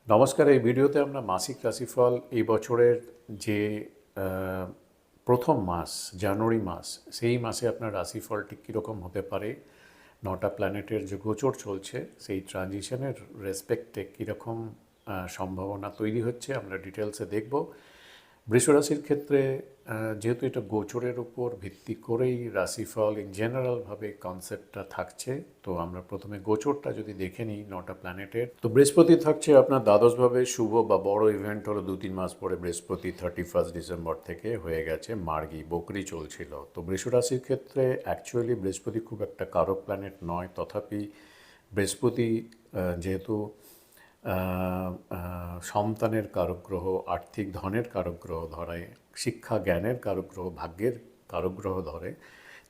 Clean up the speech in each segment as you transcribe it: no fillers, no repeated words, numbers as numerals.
নমস্কার। এই ভিডিওতে আমরা মাসিক রাশিফল এই বছরের যে প্রথম মাস জানুয়ারি মাস, সেই মাসে আপনার রাশিফলটি কীরকম হতে পারে, 9টা প্ল্যানেটের যে গোচর চলছে সেই ট্রানজিশনের রেসপেক্টে কীরকম সম্ভাবনা তৈরি হচ্ছে আমরা ডিটেলসে দেখব। বৃষরাশির ক্ষেত্রে যেহেতু এটা গোচরের উপর ভিত্তি করেই রাশিফল ইন জেনারেলভাবে কনসেপ্টটা থাকছে, তো আমরা প্রথমে গোচরটা যদি দেখে নিই 9টা প্ল্যানেটের। তো বৃহস্পতি থাকছে আপনার দ্বাদশভাবে, শুভ বা বড় ইভেন্ট হলো 2-3 মাস পরে বৃহস্পতি 31 ডিসেম্বর থেকে হয়ে গেছে মার্গী, বকরি চলছিল। তো বৃষরাশির ক্ষেত্রে অ্যাকচুয়ালি বৃহস্পতি খুব একটা কারক প্ল্যানেট নয়, তথাপি বৃহস্পতি যেহেতু সন্তানের কারক গ্রহ, আর্থিক ধনের কারক গ্রহ ধরে, শিক্ষা জ্ঞানের কারক গ্রহ, ভাগ্যের কারক গ্রহ ধরে,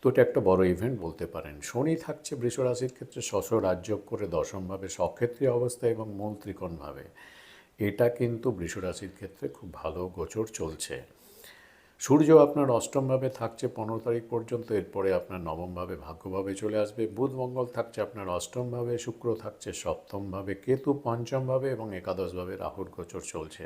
তো এটা একটা বড় ইভেন্ট বলতে পারেন। শনি থাকছে বৃষরাশির ক্ষেত্রে রাজ্য করে দশমভাবে, স্বক্ষেত্রীয় অবস্থা এবং মূল ত্রিকোণভাবে। এটা কিন্তু বৃষরাশির ক্ষেত্রে খুব ভালো গোচর চলছে। সূর্য আপনার অষ্টমভাবে থাকছে 15 তারিখ পর্যন্ত, এরপরে আপনার নবমভাবে ভাগ্যভাবে চলে আসবে। বুধ মঙ্গল থাকছে আপনার অষ্টমভাবে, শুক্র থাকছে সপ্তমভাবে, কেতু পঞ্চমভাবে এবং একাদশভাবে রাহুর গোচর চলছে।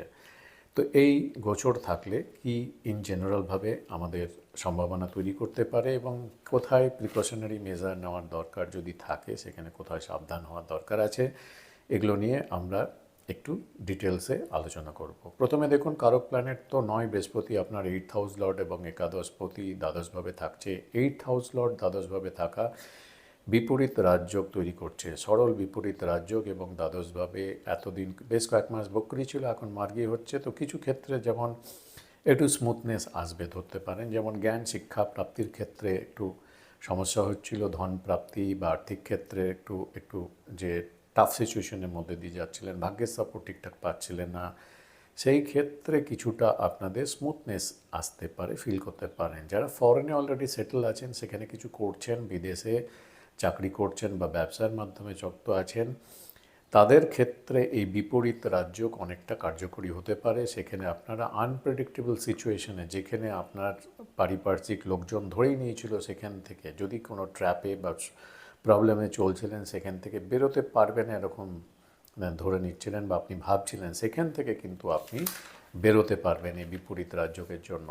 তো এই গোচর থাকলে কি ইন জেনারেলভাবে আমাদের সম্ভাবনা তৈরি করতে পারে এবং কোথায় প্রিকশনারি মেজার নেওয়ার দরকার যদি থাকে, সেখানে কোথায় সাবধান হওয়ার দরকার আছে, এগুলো নিয়ে আমরা একটু ডিটেলসে আলোচনা করব। প্রথমে দেখুন, কারক প্ল্যানেট তো নয় বৃহস্পতি আপনার 8th হাউস লর্ড এবং একাদশপতি দ্বাদশভাবে থাকছে। 8th হাউস লর্ড দ্বাদশভাবে থাকা বিপরীত রাজযোগ তৈরি করছে, সরল বিপরীত রাজযোগ, এবং দ্বাদশভাবে এতদিন বেশ কয়েক মাস বক্রি ছিল, এখন মার্গী হচ্ছে। তো কিছু ক্ষেত্রে যেমন একটু স্মুথনেস আসবে ধরতে পারেন, যেমন জ্ঞান শিক্ষা প্রাপ্তির ক্ষেত্রে একটু সমস্যা হচ্ছিল, ধন প্রাপ্তি বা আর্থিক ক্ষেত্রে একটু একটু যে টাফ সিচুয়েশনের মধ্যে দিয়ে যাচ্ছিলেন, ভাগ্যের সাপোর্ট ঠিকঠাক পাচ্ছিলেন না, সেই ক্ষেত্রে কিছুটা আপনাদের স্মুথনেস আসতে পারে, ফিল করতে পারেন। যারা ফরেনে অলরেডি সেটেল আছেন, সেখানে কিছু করছেন, বিদেশে চাকরি করছেন বা ব্যবসার মাধ্যমে যুক্ত আছেন, তাদের ক্ষেত্রে এই বিপরীত রাজযোগ অনেকটা কার্যকরী হতে পারে। সেখানে আপনারা আনপ্রেডিক্টেবল সিচুয়েশনে, যেখানে আপনার পারিপার্শ্বিক লোকজন ধরেই নিয়েছিল, সেখান থেকে যদি কোনো ট্র্যাপে বা প্রবলেমে চলছিলেন, সেখান থেকে বেরোতে পারবেন এরকম ধরে নিচ্ছিলেন বা আপনি ভাবছিলেন, সেখান থেকে কিন্তু আপনি বেরোতে পারবেন এই বিপরীত রাজযোগের জন্য।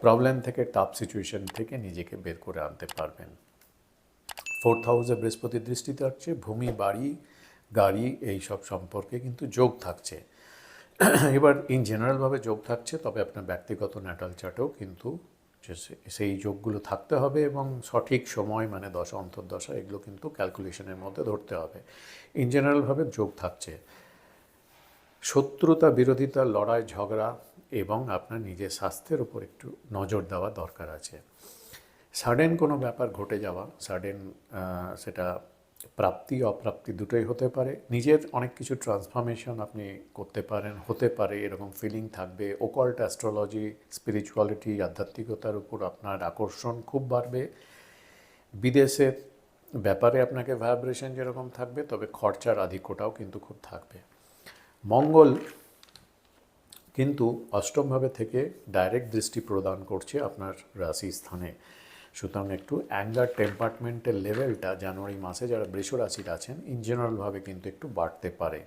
প্রবলেম থেকে, টাফ সিচুয়েশন থেকে নিজেকে বের করে আনতে পারবেন। 4th হাউসে বৃহস্পতির দৃষ্টি থাকছে, ভূমি, বাড়ি, গাড়ি এইসব সম্পর্কে কিন্তু যোগ থাকছে। এবার ইন জেনারেলভাবে যোগ থাকছে, তবে আপনার ব্যক্তিগত ন্যাটাল চার্টেও কিন্তু সেই যোগগুলো থাকতে হবে এবং সঠিক সময় মানে দশা অন্তর্দশা এগুলো কিন্তু ক্যালকুলেশনের মধ্যে ধরতে হবে। ইন জেনারেলভাবে যোগ থাকছে। শত্রুতা, বিরোধিতা, লড়াই, ঝগড়া এবং আপনার নিজের স্বাস্থ্যের উপর একটু নজর দেওয়া দরকার আছে। সাডেন কোনো ব্যাপার ঘটে যাওয়া, সাডেন সেটা প্রাপ্তি অপ্রাপ্তি দুটোই হতে পারে। নিজের অনেক কিছু ট্রান্সফরমেশন আপনি করতে পারেন, হতে পারে এরকম ফিলিং থাকবে। ওকাল্ট, অ্যাস্ট্রোলজি, স্পিরিচুয়ালিটি, আধ্যাত্মিকতার উপর আপনার আকর্ষণ খুব বাড়বে। বিদেশের ব্যাপারে আপনাকে ভাইব্রেশন যেরকম থাকবে, তবে খরচার আধিক্যটাও কিন্তু খুব থাকবে। মঙ্গল কিন্তু অষ্টমভাবে থেকে ডাইরেক্ট দৃষ্টি প্রদান করছে আপনার রাশি স্থানে, সুতরাং একটু অ্যাঙ্গার টেম্পারমেন্টের লেভেলটা জানুয়ারি মাসে যারা বৃষ রাশির আছেন ইন জেনারেলভাবে কিন্তু একটু বাড়তে পারে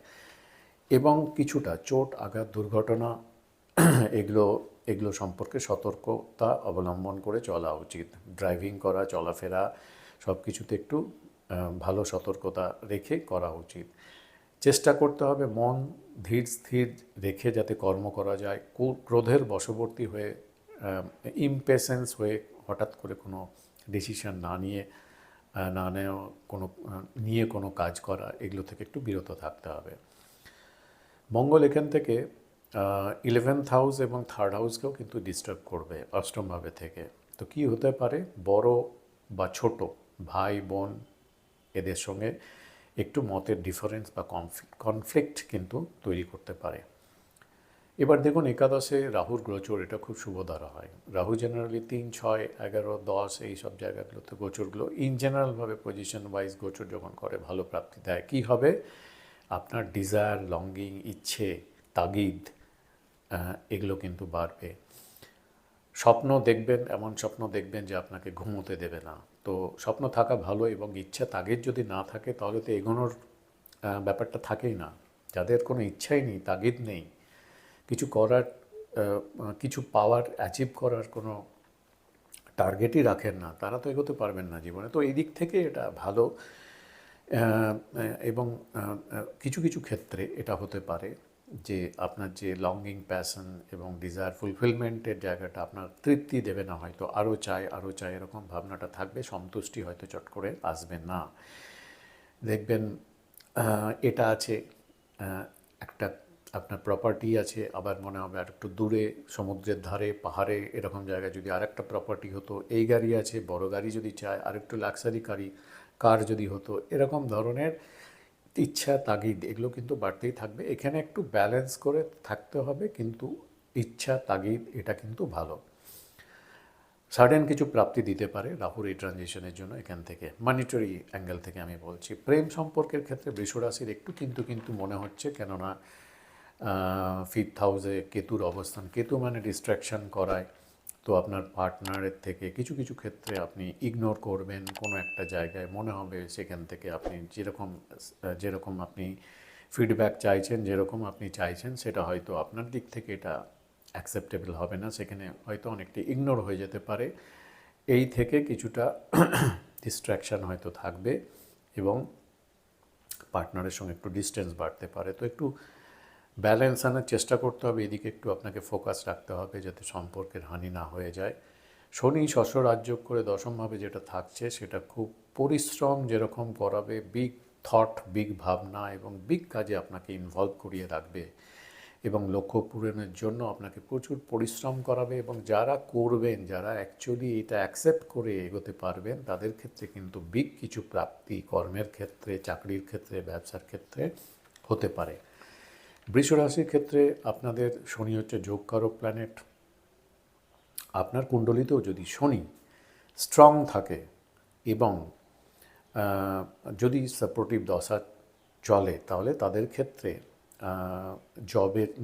এবং কিছুটা চোট, আঘাত, দুর্ঘটনা এগুলো এগুলো সম্পর্কে সতর্কতা অবলম্বন করে চলা উচিত। ড্রাইভিং করা, চলাফেরা সব কিছুতে একটু ভালো সতর্কতা রেখে করা উচিত। চেষ্টা করতে হবে মন ধীর স্থির রেখে যাতে কর্ম করা যায়, ক্রোধের বশবর্তী হয়ে, ইমপেশেন্স হয়ে হঠাৎ করে কোনো ডিসিশন না নেওয়া, কোনো কাজ করা, এগুলো থেকে একটু বিরত থাকতে হবে। মঙ্গল এখান থেকে 11th হাউস এবং 3rd হাউসকেও কিন্তু ডিস্টার্ব করবে অষ্টমভাবে থেকে। তো কি হতে পারে, বড় বা ছোট ভাই বোন এদের সঙ্গে একটু মতের ডিফারেন্স বা কনফ্লিক্ট কিন্তু তৈরি করতে পারে। এবার দেখুন, একাদশে রাহুর গোচর, এটা খুব শুভ দ্বারা হয়। রাহু জেনারেলি 3, 6, 11, 10 এই সব জায়গাগুলোতে গোচরগুলো ইন জেনারেলভাবে পজিশন ওয়াইজ গোচর যখন করে ভালো প্রাপ্তি দেয়। কী হবে, আপনার ডিজায়ার, লঙ্গিং, ইচ্ছে, তাগিদ এগুলো কিন্তু বাড়বে। স্বপ্ন দেখবেন, এমন স্বপ্ন দেখবেন যে আপনাকে ঘুমোতে দেবে না। তো স্বপ্ন থাকা ভালো এবং ইচ্ছা তাগিদ যদি না থাকে, তাহলে তো এগোনোর ব্যাপারটা থাকেই না। যাদের কোনো ইচ্ছাই নেই, তাগিদ নেই, কিছু করার, কিছু পাওয়ার, অ্যাচিভ করার কোনো টার্গেটই রাখেন না, তারা তো এগোতে পারবেন না জীবনে। তো এই দিক থেকে এটা ভালো। এবং কিছু কিছু ক্ষেত্রে এটা হতে পারে যে আপনার যে লঙ্গিং, প্যাশন এবং ডিজায়ার, ফুলফিলমেন্টের জায়গাটা আপনার তৃপ্তি দেবে না, হয়তো আরও চাই এরকম ভাবনাটা থাকবে, সন্তুষ্টি হয়তো চট করে আসবে না। দেখবেন এটা আছে, একটা আপনার প্রপার্টি আছে, আবার মনে হবে আর একটু দূরে সমুদ্রের ধারে, পাহাড়ে, এরকম জায়গায় যদি আর একটা প্রপার্টি হতো, এই গাড়ি আছে, বড় গাড়ি যদি চায়, আর একটু লাক্সারি কার যদি হতো, এরকম ধরনের ইচ্ছা, তাগিদ, এগুলো কিন্তু বাড়তেই থাকবে। এখানে একটু ব্যালেন্স করে থাকতে হবে, কিন্তু ইচ্ছা, তাগিদ এটা কিন্তু ভালো। সাডেন কিছু প্রাপ্তি দিতে পারে রাহুর এই ট্রানজিশনের জন্য। এখান থেকে মানিটারি অ্যাঙ্গেল থেকে আমি বলছি, প্রেম সম্পর্কের ক্ষেত্রে বৃষরাশির একটু কিন্তু মনে হচ্ছে, কেননা 5th হাউসে কেতুর অবস্থান, কেতু মানে ডিস্ট্র্যাকশন করায়। তো আপনার পার্টনারের থেকে কিছু কিছু ক্ষেত্রে আপনি ইগনোর করবেন কোনো একটা জায়গায়, মনে হবে সেখান থেকে আপনি যেরকম আপনি ফিডব্যাক চাইছেন, যেরকম আপনি চাইছেন, সেটা হয়তো আপনার দিক থেকে এটা অ্যাকসেপ্টেবল হবে না, সেখানে হয়তো অনেকটা ইগনোর হয়ে যেতে পারে। এই থেকে কিছুটা ডিস্ট্র্যাকশান হয়তো থাকবে এবং পার্টনারের সঙ্গে একটু ডিস্টেন্স বাড়তে পারে। তো একটু ব্যালেন্স আনার চেষ্টা করতে হবে, এদিকে একটু আপনাকে ফোকাস রাখতে হবে যাতে সম্পর্কের হানি না হয়ে যায়। শনি ষষ্ঠরাজযোগ করে দশমভাবে যেটা থাকছে, সেটা খুব পরিশ্রম যেরকম করাবে, বিগ থট, বিগ ভাবনা এবং বিগ কাজে আপনাকে ইনভলভ করিয়ে রাখবে এবং লক্ষ্য পূরণের জন্য আপনাকে প্রচুর পরিশ্রম করাবে। এবং যারা করবেন, যারা অ্যাকচুয়ালি এটা অ্যাকসেপ্ট করে এগোতে পারবেন, তাদের ক্ষেত্রে কিন্তু বিগ কিছু প্রাপ্তি কর্মের ক্ষেত্রে, চাকরির ক্ষেত্রে, ব্যবসার ক্ষেত্রে হতে পারে। বৃষ রাশির ক্ষেত্রে আপনাদের শনি হচ্ছে যোগকারক প্ল্যানেট। আপনার কুণ্ডলিতেও যদি শনি স্ট্রং থাকে এবং যদি সাপোর্টিভ দশা চলে, তাহলে তাদের ক্ষেত্রে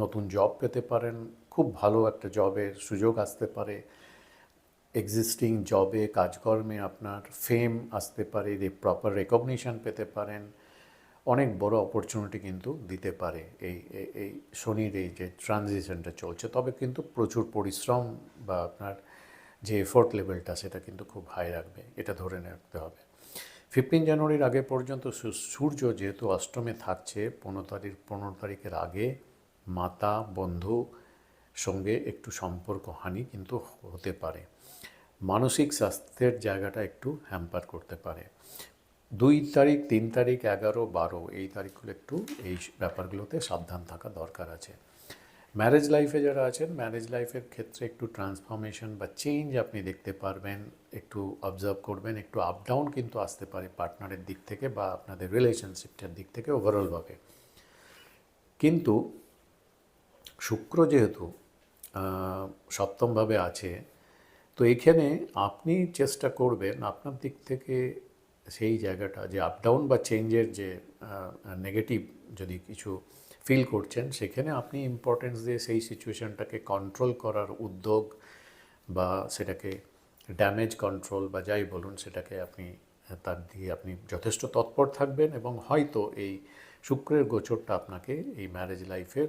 নতুন জব পেতে পারেন, খুব ভালো একটা জবের সুযোগ আসতে পারে, এক্সিস্টিং জবে, কাজকর্মে আপনার ফেম আসতে পারে, প্রপার রেকগনিশন পেতে পারেন, অনেক বড় অপরচুনিটি কিন্তু দিতে পারে এই এই শনির এই যে ট্রানজিশনটা চলছে। তবে কিন্তু প্রচুর পরিশ্রম বা আপনার যে এফোর্ট লেভেলটা, সেটা কিন্তু খুব হাই রাখবে, এটা ধরে রাখতে হবে। 15 জানুয়ারির আগে পর্যন্ত সূর্য যেহেতু অষ্টমে থাকছে, 15 তারিখের আগে মাতা, বন্ধু সঙ্গে একটু সম্পর্ক হানি কিন্তু হতে পারে, মানসিক স্বাস্থ্যের জায়গাটা একটু হ্যাম্পার করতে পারে। 2 তারিখ, 3 তারিখ, 11, 12 এই তারিখগুলো একটু এই ব্যাপারগুলোতে সাবধান থাকা দরকার আছে। ম্যারেজ লাইফে যারা আছেন, ম্যারেজ লাইফের ক্ষেত্রে একটু ট্রান্সফরমেশন বা চেঞ্জ আপনি দেখতে পারবেন, একটু অবজার্ভ করবেন, একটু আপ ডাউন কিন্তু আসতে পারে পার্টনারের দিক থেকে বা আপনাদের রিলেশনশিপটার দিক থেকে ওভারঅলভাবে। কিন্তু শুক্র যেহেতু সপ্তমভাবে আছে, তো এখানে আপনি চেষ্টা করবেন আপনার দিক থেকে সেই জায়গাটা, যে আপ ডাউন বা চেঞ্জের যে নেগেটিভ যদি কিছু ফিল করছেন, সেখানে আপনি ইম্পর্টেন্স দিয়ে সেই সিচুয়েশনটাকে কন্ট্রোল করার উদ্যোগ বা সেটাকে ড্যামেজ কন্ট্রোল বা যাই বলুন, সেটাকে আপনি তার দিয়ে আপনি যথেষ্ট তৎপর থাকবেন এবং হয়তো এই শুক্রের গোচরটা আপনাকে এই ম্যারেজ লাইফের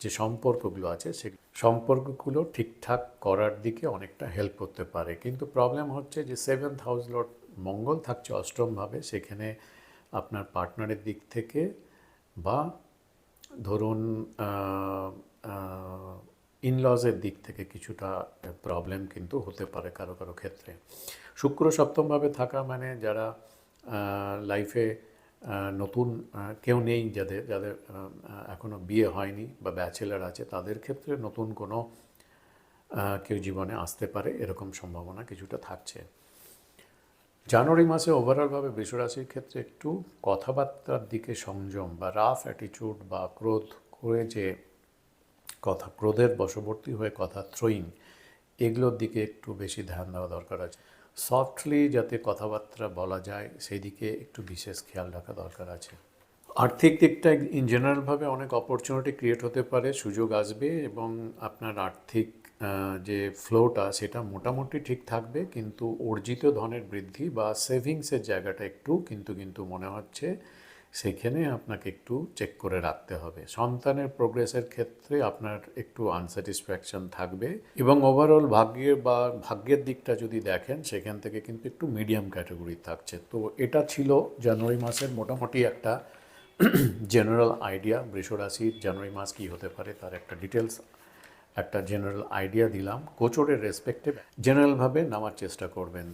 যে সম্পর্কগুলো আছে, সে সম্পর্কগুলো ঠিকঠাক করার দিকে অনেকটা হেল্প করতে পারে। কিন্তু প্রবলেম হচ্ছে যে 7th হাউস লর্ড মঙ্গল থাকছে অষ্টমভাবে, সেখানে আপনার পার্টনারের দিক থেকে বা ধরুন ইনলজের দিক থেকে কিছুটা প্রবলেম কিন্তু হতে পারে কারো কারো ক্ষেত্রে। শুক্র সপ্তমভাবে থাকা মানে যারা লাইফে নতুন কেউ নেই, যাদের যাদের এখনও বিয়ে হয়নি বা ব্যাচেলার আছে, তাদের ক্ষেত্রে নতুন কোনো কেউ জীবনে আসতে পারে, এরকম সম্ভাবনা কিছুটা থাকছে। জানুয়ারি মাসে ওভারঅলভাবে বৃষরাশির ক্ষেত্রে একটু কথাবার্তার দিকে সংযম বা রাফ অ্যাটিটিউড বা ক্রোধ করে যে ক্রোধের বশবর্তী হয়ে কথা থ্রোয়িং, এগুলোর দিকে একটু বেশি ধ্যান দেওয়া দরকার আছে। সফটলি যাতে কথাবার্তা বলা যায়, সেই দিকে একটু বিশেষ খেয়াল রাখা দরকার আছে। আর্থিক দিকটা ইন জেনারেলভাবে অনেক অপরচুনিটি ক্রিয়েট হতে পারে, সুযোগ আসবে এবং আপনার আর্থিক যে ফ্লোটা সেটা মোটামুটি ঠিক থাকবে, কিন্তু অর্জিত ধনের বৃদ্ধি বা সেভিংসের জায়গাটা একটু কিন্তু মনে হচ্ছে সেখানে আপনাকে একটু চেক করে রাখতে হবে। সন্তানের প্রোগ্রেসের ক্ষেত্রে আপনার একটু আনস্যাটিসফ্যাকশন থাকবে এবং ওভারঅল ভাগ্যের দিকটা যদি দেখেন সেখান থেকে কিন্তু একটু মিডিয়াম ক্যাটাগরি থাকছে। তো এটা ছিল জানুয়ারি মাসের মোটামুটি একটা জেনারেল আইডিয়া। বৃষ রাশির জানুয়ারি মাস কী হতে পারে তার একটা ডিটেলস, একটা জেনারেল আইডিয়া দিলাম। গোচরের রেসপেক্টে জেনারেলভাবে নেওয়ার চেষ্টা করবেন।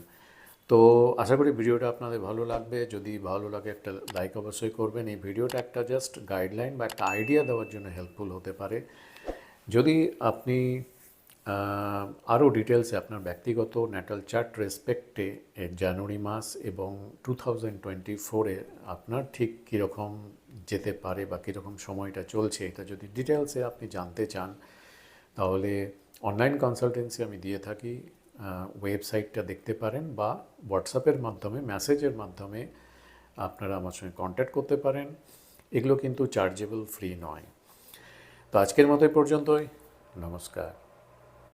তো আশা করি ভিডিওটা আপনাদের ভালো লাগবে। যদি ভালো লাগে একটা লাইক অবশ্যই করবেন। এই ভিডিওটা একটা জাস্ট গাইডলাইন বা একটা আইডিয়া দেওয়ার জন্য হেল্পফুল হতে পারে। যদি আপনি আরও ডিটেলসে আপনার ব্যক্তিগত ন্যাটাল চার্ট রেসপেক্টে জানুয়ারি মাস এবং 2024-এ আপনার ঠিক কীরকম যেতে পারে বা কীরকম সময়টা চলছে এটা যদি ডিটেলসে আপনি জানতে চান, তাহলে অনলাইন কনসালটেন্সি আমি দিয়ে থাকি। ওয়েবসাইটটা দেখতে পারেন বা হোয়াটসঅ্যাপের মাধ্যমে মেসেজের মাধ্যমে আপনারা আমার সঙ্গে কন্ট্যাক্ট করতে পারেন। এগুলো কিন্তু চার্জেবল, ফ্রি নয়। তো আজকের মতো এই পর্যন্তই। নমস্কার।